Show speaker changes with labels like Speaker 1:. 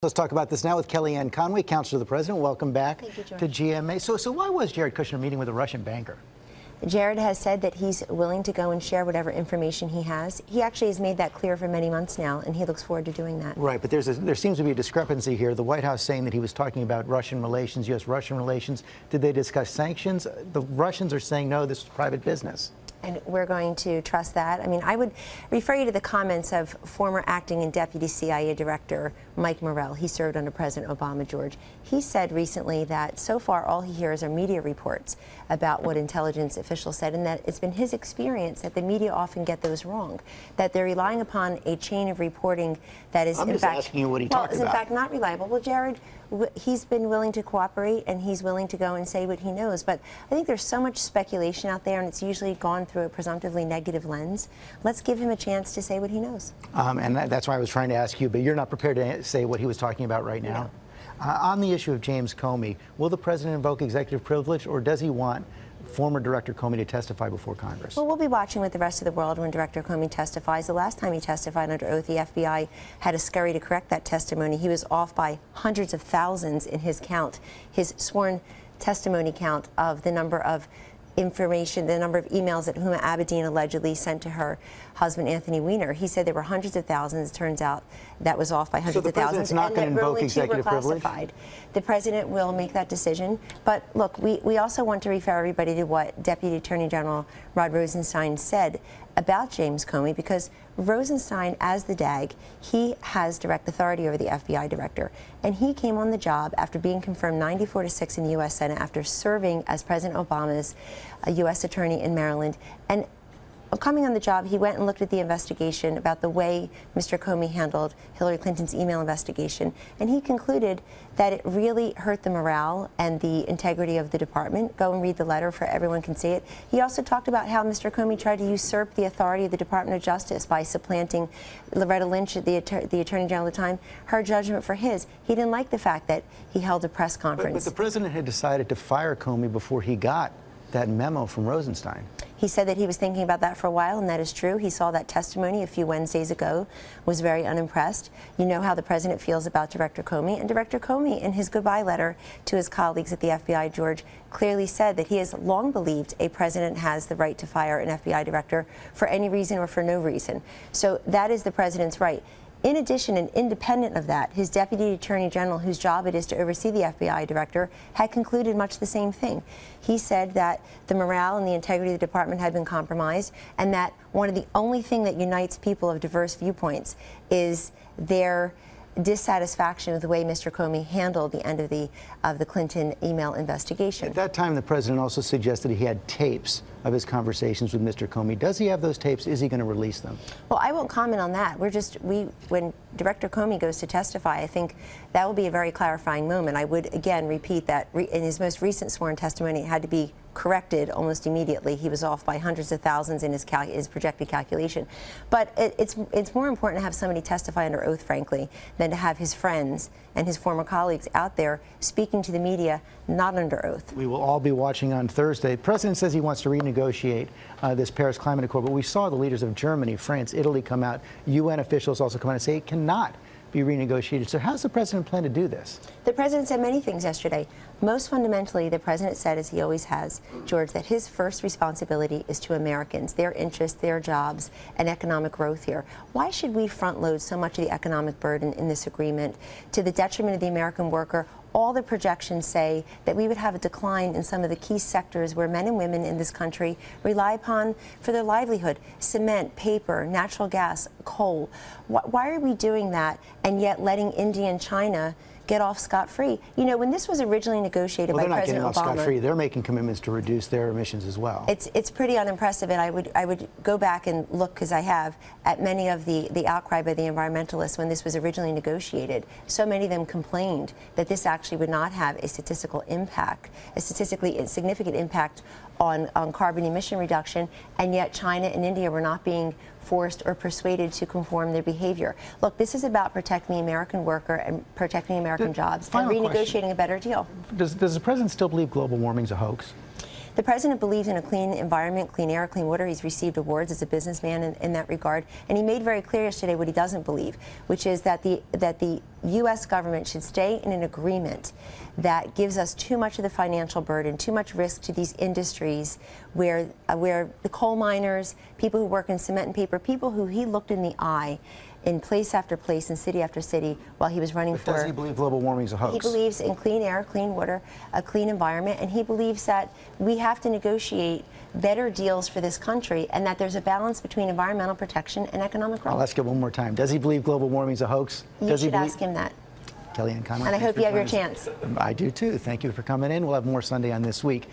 Speaker 1: Let's talk about this now with Kellyanne Conway, Counselor to the President. Welcome back to GMA. So why was Jared Kushner meeting with a Russian banker?
Speaker 2: Jared has said that he's willing to go and share whatever information he has. He actually has made that clear for many months now, and he looks forward to doing that.
Speaker 1: Right, but there seems to be a discrepancy here. The White House saying that he was talking about Russian relations, U.S.-Russian relations. Did they discuss sanctions? The Russians are saying, no, this is private business.
Speaker 2: And we're going to trust that. I mean, I would refer you to the comments of former acting and deputy CIA director Mike Morrell. He served under President Obama, George. He said recently that so far all he hears are media reports about what intelligence officials said, and that it's been his experience that the media often get those wrong, that they're relying upon a chain of reporting that is,
Speaker 1: I'm just asking you what he talked about.
Speaker 2: In fact, not reliable. Well, Jared, he's been willing to cooperate, and he's willing to go and say what he knows. But I think there's so much speculation out there, and it's usually gone through a presumptively negative lens. Let's give him a chance to say what he knows.
Speaker 1: And that's why I was trying to ask you, but you're not prepared to say what he was talking about right now?
Speaker 2: No.
Speaker 1: On the issue of James Comey, will the President invoke executive privilege, or does he want former Director Comey to testify before Congress?
Speaker 2: Well, we'll be watching with the rest of the world when Director Comey testifies. The last time he testified under oath, the FBI had to scurry to correct that testimony. He was off by hundreds of thousands in his count, his sworn testimony count of the number of information, the number of emails that Huma Abedin allegedly sent to her husband, Anthony Weiner. He said there were hundreds of thousands. It turns out that was off by hundreds of thousands.
Speaker 1: So the President's not going to invoke executive privilege?
Speaker 2: The President will make that decision. But look, we also want to refer everybody to what Deputy Attorney General Rod Rosenstein said about James Comey, because Rosenstein, as the DAG, he has direct authority over the FBI director. And he came on the job after being confirmed 94-6 in the U.S. Senate after serving as President Obama's U.S. attorney in Maryland. And coming on the job, he went and looked at the investigation about the way Mr. Comey handled Hillary Clinton's email investigation, and he concluded that it really hurt the morale and the integrity of the department. Go and read the letter, for everyone can see it. He also talked about how Mr. Comey tried to usurp the authority of the Department of Justice by supplanting Loretta Lynch, the Attorney General at the time, her judgment for his. He didn't like the fact that he held a press conference.
Speaker 1: But the President had decided to fire Comey before he got that memo from Rosenstein.
Speaker 2: He said that he was thinking about that for a while, and that is true. He saw that testimony a few Wednesdays ago, was very unimpressed. You know how the President feels about Director Comey, and Director Comey, in his goodbye letter to his colleagues at the FBI, George, clearly said that he has long believed a president has the right to fire an FBI director for any reason or for no reason. So that is the President's right. In addition, and independent of that, his Deputy Attorney General, whose job it is to oversee the FBI director, had concluded much the same thing. He said that the morale and the integrity of the department had been compromised, and that one of the only thing that unites people of diverse viewpoints is their dissatisfaction with the way Mr. Comey handled the end of the Clinton email investigation.
Speaker 1: At that time, the President also suggested he had tapes of his conversations with Mr. Comey. Does he have those tapes? Is he going to release them?
Speaker 2: Well, I won't comment on that. When Director Comey goes to testify, I think that will be a very clarifying moment. I would again repeat that in his most recent sworn testimony, it had to be corrected almost immediately. He was off by hundreds of thousands in his projected calculation. But it's more important to have somebody testify under oath, frankly, than to have his friends and his former colleagues out there speaking to the media not under oath.
Speaker 1: We will all be watching on Thursday. The President says he wants to renegotiate this Paris Climate Accord, but we saw the leaders of Germany, France, Italy come out. UN officials also come out and say it cannot be renegotiated. So how does the President plan to do this?
Speaker 2: The President said many things yesterday. Most fundamentally, the President said, as he always has, George, that his first responsibility is to Americans, their interests, their jobs, and economic growth here. Why should we front load so much of the economic burden in this agreement to the detriment of the American worker? All the projections say that we would have a decline in some of the key sectors where men and women in this country rely upon for their livelihood: cement, paper, natural gas, coal. Why are we doing that and yet letting India and China get off scot-free? You know, when this was originally negotiated by President Obama,
Speaker 1: they're not getting off scot-free. They're making commitments to reduce their emissions as well.
Speaker 2: It's pretty unimpressive, and I would go back and look, because I have, at many of the outcry by the environmentalists when this was originally negotiated. So many of them complained that this actually would not have a statistical impact, a statistically significant impact on carbon emission reduction, and yet China and India were not being forced or persuaded to conform their behavior. Look, this is about protecting the American worker and protecting American jobs and renegotiating a better deal.
Speaker 1: Does the President still believe global warming is a hoax?
Speaker 2: The President believes in a clean environment, clean air, clean water. He's received awards as a businessman in that regard. And he made very clear yesterday what he doesn't believe, which is that the U.S. government should stay in an agreement that gives us too much of the financial burden, too much risk to these industries where the coal miners, people who work in cement and paper, people who he looked in the eye in place after place, in city after city, while he was running
Speaker 1: But
Speaker 2: for...
Speaker 1: does he believe global warming is a hoax?
Speaker 2: He believes in clean air, clean water, a clean environment, and he believes that we have to negotiate better deals for this country and that there's a balance between environmental protection and economic growth.
Speaker 1: I'll ask it one more time. Does he believe global warming is a hoax?
Speaker 2: You
Speaker 1: Does he
Speaker 2: should
Speaker 1: believe...
Speaker 2: ask him that.
Speaker 1: Kellyanne Conway,
Speaker 2: And I
Speaker 1: thanks
Speaker 2: hope
Speaker 1: for
Speaker 2: you have your
Speaker 1: joining us.
Speaker 2: chance.
Speaker 1: I do too. Thank you for coming in. We'll have more Sunday on This Week.